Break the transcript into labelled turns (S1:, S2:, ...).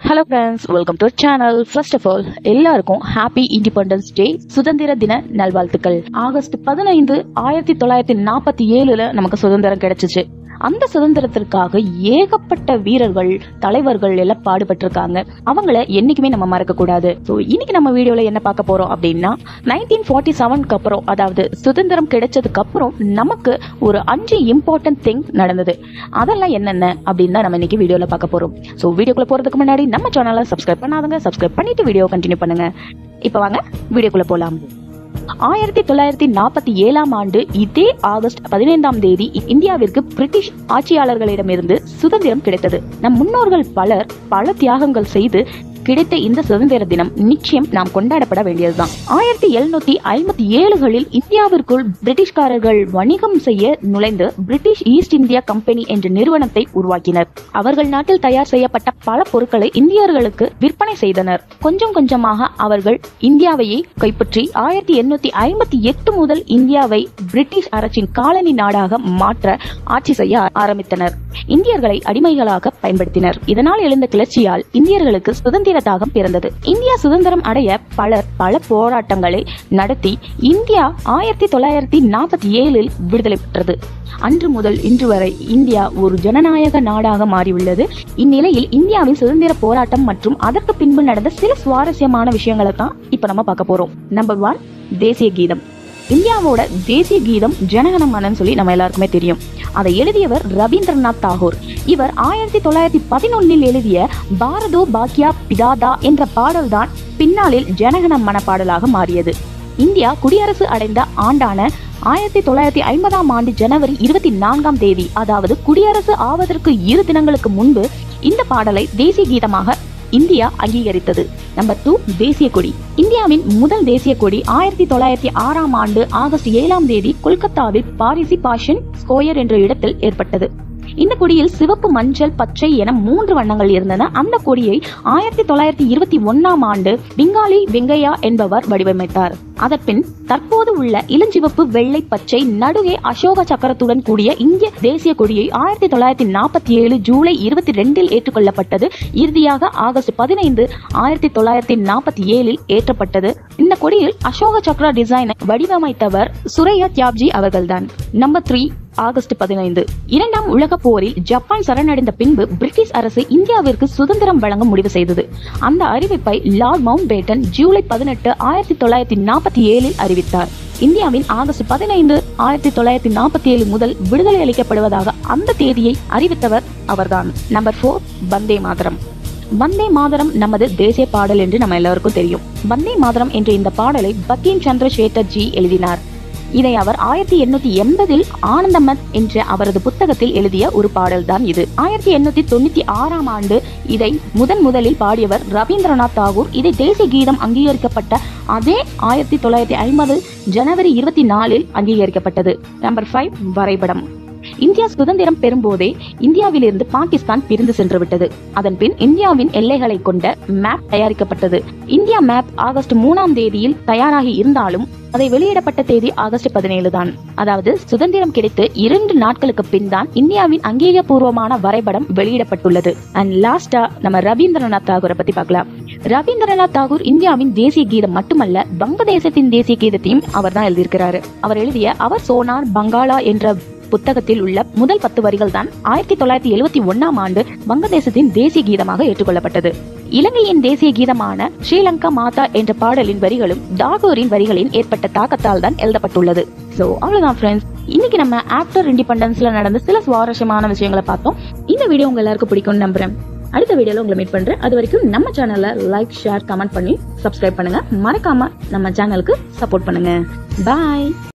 S1: Hello friends, welcome to channel. First of all எல்லாருக்கும் happy independence day, சுதந்திர தின நல்வாழ்த்துக்கள். ஆகஸ்ட் 15 1947 நமக்கு சுதந்திரம் கிடைச்சிச்சு. அந்த சுதந்திரத்திற்காக ஏகப்பட்ட வீரர்கள், தலைவர்கள் எல்லாம் பாடுபட்டிருக்காங்க. அவங்கள என்னைக்குமே நம்ம மறக்க கூடாது. ஸோ இன்னைக்கு நம்ம வீடியோல என்ன பார்க்க போறோம் அப்படின்னா, 1947க்கு அப்புறம், அதாவது சுதந்திரம் கிடைச்சதுக்கு அப்புறம் நமக்கு ஒரு 5 இம்பார்ட்டன்ட் திங் நடந்தது. அதெல்லாம் என்னென்ன அப்படின்னு தான் நம்ம இன்னைக்கு வீடியோல பார்க்க போறோம். ஸோ வீடியோக்குள்ள போறதுக்கு முன்னாடி நம்ம சேனலை சப்ஸ்கிரைப் பண்ணாதவங்க சப்ஸ்கிரைப் பண்ணிட்டு வீடியோ கண்டினியூ பண்ணுங்க. இப்ப வாங்க வீடியோக்குள்ள போலாம். 1947ஆம் ஆண்டு இதே ஆகஸ்ட் 15 இந்தியாவிற்கு பிரிட்டிஷ் ஆட்சியாளர்களிடமிருந்து சுதந்திரம் கிடைத்தது. நம் முன்னோர்கள் பலர் பல தியாகங்கள் செய்து கிடைத்த இந்த சுதந்திர தினம் நிச்சயம் நாம் கொண்டாடப்பட வேண்டியதுதான். 1757களில் இந்தியாவிற்குள் பிரிட்டிஷ்காரர்கள் வணிகம் செய்ய நுழைந்து பிரிட்டிஷ் ஈஸ்ட் இந்தியா கம்பெனி என்ற நிறுவனத்தை உருவாக்கினர். அவர்கள் நாட்டில் தயார் செய்யப்பட்ட பல பொருட்களை இந்தியர்களுக்கு விற்பனை செய்தனர். கொஞ்சம் கொஞ்சமாக அவர்கள் இந்தியாவையே கைப்பற்றி 1858 முதல் இந்தியாவை பிரிட்டிஷ் அரசின் காலனி நாடாக மாற்ற ஆட்சி செய்ய ஆரம்பித்தனர். இந்தியர்களை அடிமைகளாக பயன்படுத்தினர். இதனால் எழுந்த கிளர்ச்சியால் இந்தியர்களுக்கு சுதந்திர தாகம் பிறந்தது. இந்தியா சுதந்திரம் அடைய பல போராட்டங்களை நடத்தி இந்தியா 1947 விடுதலை பெற்றது. அன்று முதல் இன்று வரை இந்தியா ஒரு ஜனநாயக நாடாக மாறியுள்ளது. இந்நிலையில் இந்தியாவின் சுதந்திர போராட்டம் மற்றும் அதற்கு பின்பு நடந்த சில சுவாரஸ்யமான விஷயங்களை தான் இப்ப நம்ம பார்க்க போறோம். நம்பர் 1, தேசிய கீதம். இந்தியாவோட தேசிய கீதம் ஜனகணமனன்னு சொல்லி நம்ம எல்லாருக்குமே தெரியும். அதை எழுதியவர் ரவீந்திரநாத் தாகூர். இவர் 1911 எழுதிய பாரதோ பாக்கியா பிதாதா என்ற பாடல்தான் பின்னாளில் ஜனகணமன பாடலாக மாறியது. இந்தியா குடியரசு அடைந்த ஆண்டான 1950ஆம் ஆண்டு ஜனவரி 24, அதாவது குடியரசு ஆவதற்கு 2 தினங்களுக்கு முன்பு இந்த பாடலை தேசிய கீதமாக இந்தியா அங்கீகரித்தது. நம்பர் 2, தேசிய கொடி. இந்தியாவின் முதல் தேசிய கொடி 1906ஆம் ஆண்டு ஆகஸ்ட் 7 கொல்கத்தாவில் பாரிசி பாஷன் ஸ்கொயர் என்ற இடத்தில் ஏற்பட்டது. இந்த கொடியில் சிவப்பு, மஞ்சள், பச்சை என 3 வண்ணங்கள் இருந்தன. அந்த கொடியை 1921ஆம் ஆண்டு பெங்காலி வெங்கையா என்பவர் வடிவமைத்தார். அதன்பின் தற்போது உள்ள இளஞ்சிவப்பு, வெள்ளை, பச்சை நடுவே அசோக சக்கரத்துடன் கூடிய இந்திய தேசிய கொடியை 1947 ஜூலை 22 ஏற்றுக்கொள்ளப்பட்டது. இறுதியாக ஆகஸ்ட் 15 1947 ஏற்றப்பட்டது. இந்த கொடியில் அசோக சக்கர டிசைனை வடிவமைத்தவர் சுரையா தியாப்ஜி அவர்கள்தான். Number 3, August 15. 2ஆம் உலக போரில் ஜப்பான் சரணடைந்த பின்பு பிரிட்டிஷ் அரசு இந்தியாவிற்கு சுதந்திரம் வழங்க முடிவு செய்தது. அந்த அறிவிப்பை லார்ட் மவுண்ட் பேட்டன் ஜூலை 18 1947 அறிவித்தார். இந்தியாவின் ஆகஸ்ட் 15 1947 முதல் விடுதலை அளிக்கப்படுவதாக அந்த தேதியை அறிவித்தவர் அவர்தான். நம்பர் 4, வந்தே மாதரம். வந்தே மாதரம் நமது தேசிய பாடல் என்று நம்ம எல்லாருக்கும் தெரியும். வந்தே மாதரம் என்ற இந்த பாடலை பங்கிம் சந்திர சேட்டர்ஜி எழுதினார். இதை அவர் 1880 ஆனந்தமத் என்ற அவரது புத்தகத்தில் எழுதிய ஒரு பாடல் தான் இது. 1896ஆம் ஆண்டு இதை முதலில் பாடியவர் ரவீந்திரநாத் தாகூர். இதை தேசிய கீதம் அங்கீகரிக்கப்பட்ட அதே 1950 ஜனவரி 24 அங்கீகரிக்கப்பட்டது. நம்பர் 5, வரைபடம். இந்தியா சுதந்திரம் பெறும்போதே இந்தியாவிலிருந்து பாகிஸ்தான் பிரிந்து சென்று விட்டது. அதன் பின் இந்தியாவின் எல்லைகளை கொண்ட மேப் தயாரிக்கப்பட்டது. இந்தியா மேப் ஆகஸ்ட் 3 தயாராகி இருந்தாலும் அதை வெளியிடப்பட்ட தேதி ஆகஸ்ட் 17 தான். அதாவது சுதந்திரம் கிடைத்து 2 நாட்களுக்கு பின் தான் இந்தியாவின் அங்கீகாரபூர்வமான வரைபடம் வெளியிடப்பட்டுள்ளது. அண்ட் லாஸ்டா நம்ம ரவீந்திரநாத் தாகூரை பத்தி பார்க்கலாம். ரவீந்திரநாத் தாகூர் இந்தியாவின் தேசிய கீதம் மட்டுமல்ல, வங்கதேசத்தின் தேசிய கீதத்தையும் அவர் தான் எழுதியிருக்கிறாரு. அவர் எழுதிய அவர் சோனார் பங்காளா என்ற புத்தகத்தில் உள்ள முதல் 10 வரிகள் தான் 1971ஆம் ஆண்டு வங்கதேசத்தின் தேசிய கீதமாக ஏற்றுக்கொள்ளப்பட்டது. இலங்கையின் தேசிய கீதமான ஸ்ரீலங்கா மாதா என்ற பாடலின் வரிகளும் தாகூரின் வரிகளின் ஏற்பட்ட தாக்கத்தால் தான் எழுதப்பட்டுள்ளது. சோ அவ்வளவுதான் ஃப்ரெண்ட்ஸ், இன்னைக்கு நம்ம ஆஃப்டர் இண்டிபெண்டன்ஸ்ல நடந்த சில சுவாரஸ்யமான விஷயங்களை பார்த்தோம். இந்த வீடியோ உங்க எல்லாருக்கும் பிடிக்கும்னு நம்புறேன். அடுத்த வீடியோல உங்களை மீட் பண்றேன். அது வரைக்கும் நம்ம சேனலை லைக், ஷேர், கமெண்ட் பண்ணி சப்ஸ்கிரைப் பண்ணுங்க. மறக்காம நம்ம சேனலுக்கு சப்போர்ட் பண்ணுங்க. பாய்.